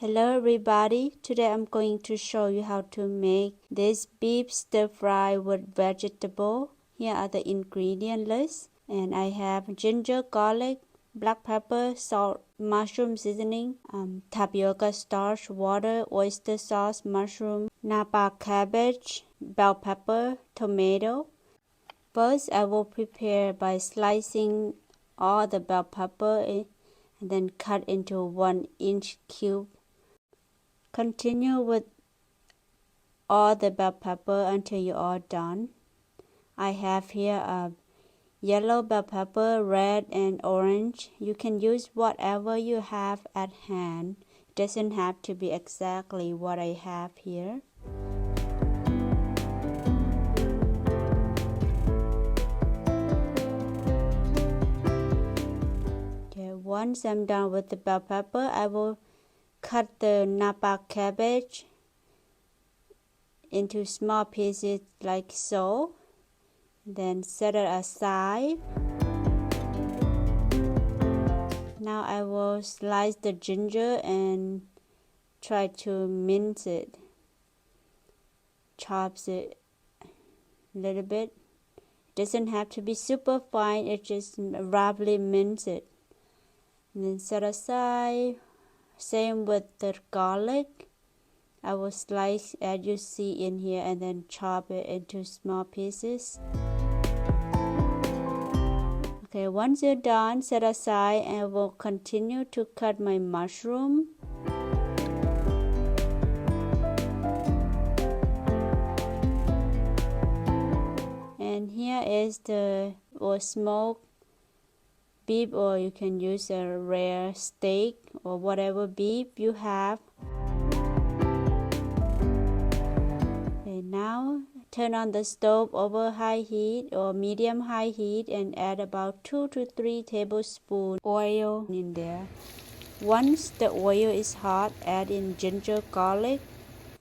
Hello everybody, today I'm going to show you how to make this beef stir fry with vegetable. Here are the ingredient list, and I have ginger, garlic, black pepper, salt, mushroom seasoning, tapioca starch, water, oyster sauce, mushroom, Napa cabbage, bell pepper, tomato. First I will prepare by slicing all the bell pepper and then cut into 1-inch cube. Continue with all the bell pepper until you are done. I have here a yellow bell pepper, red and orange. You can use whatever you have at hand. It doesn't have to be exactly what I have here. Okay, once I'm done with the bell pepper, I will cut the Napa cabbage into small pieces like so. Then set it aside. Now I will slice the ginger and try to mince it. Chops it a little bit. It doesn't have to be super fine, it just roughly mince it. And then set aside. Same with the garlic. I will slice as you see in here and then chop it into small pieces. Okay, once you're done, set aside, and I will continue to cut my mushroom. And here is the smoked beef, or you can use a rare steak or whatever beef you have. Okay, now turn on the stove over high heat or medium high heat and add about 2 to 3 tablespoons oil in there. Once the oil is hot, add in ginger, garlic.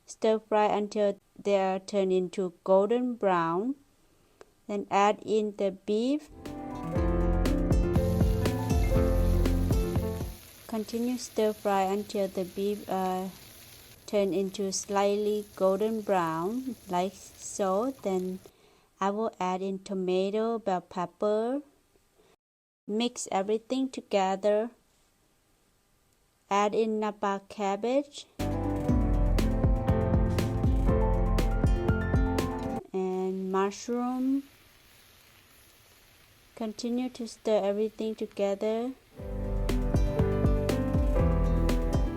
Stir fry until they are turned into golden brown. Then add in the beef. Continue stir fry until the beef turn into slightly golden brown, like so. Then I will add in tomato, bell pepper. Mix everything together. Add in Napa cabbage and mushroom. Continue to stir everything together.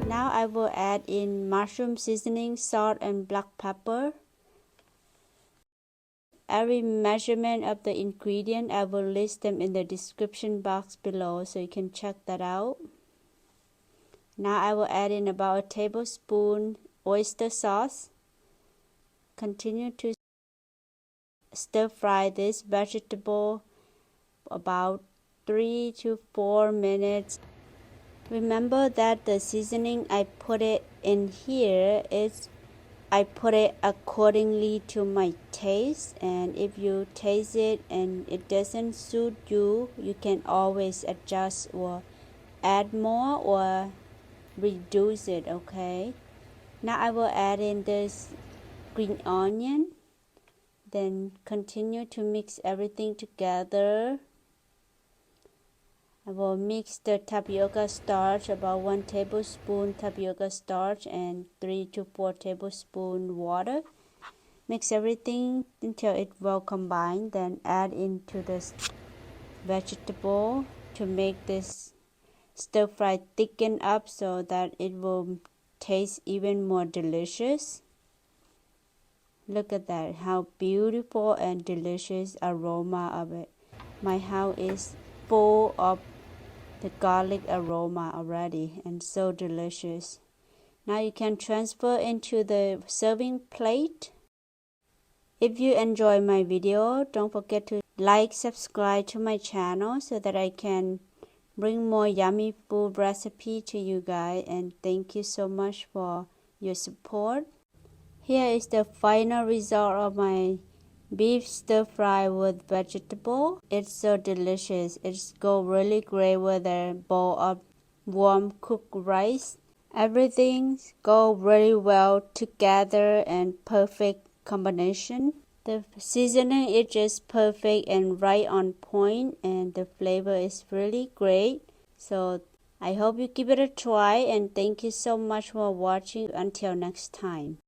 Now I will add in mushroom seasoning, salt and black pepper. Every measurement of the ingredient, I will list them in the description box below so you can check that out. Now I will add in about a tablespoon oyster sauce. Continue to stir fry this vegetable about 3 to 4 minutes. Remember that the seasoning I put it in here is I put it accordingly to my taste, and if you taste it and it doesn't suit you, you can always adjust or add more or reduce it, okay? Now I will add in this green onion. Then continue to mix everything together. I will mix the tapioca starch, about 1 tablespoon tapioca starch and 3 to 4 tablespoons water. Mix everything until it well combined. Then add into this vegetable to make this stir fry thicken up so that it will taste even more delicious. Look at that, how beautiful and delicious aroma of it. My house is full of the garlic aroma already and so delicious. Now you can transfer into the serving plate. If you enjoy my video, don't forget to like, subscribe to my channel so that I can bring more yummy food recipe to you guys, and thank you so much for your support. Here is the final result of my beef stir fry with vegetable. It's so delicious. It's go really great with a bowl of warm cooked rice. Everything go very well together and perfect combination. The seasoning is just perfect and right on point, and the flavor is really great. So I hope you give it a try, and thank you so much for watching. Until next time.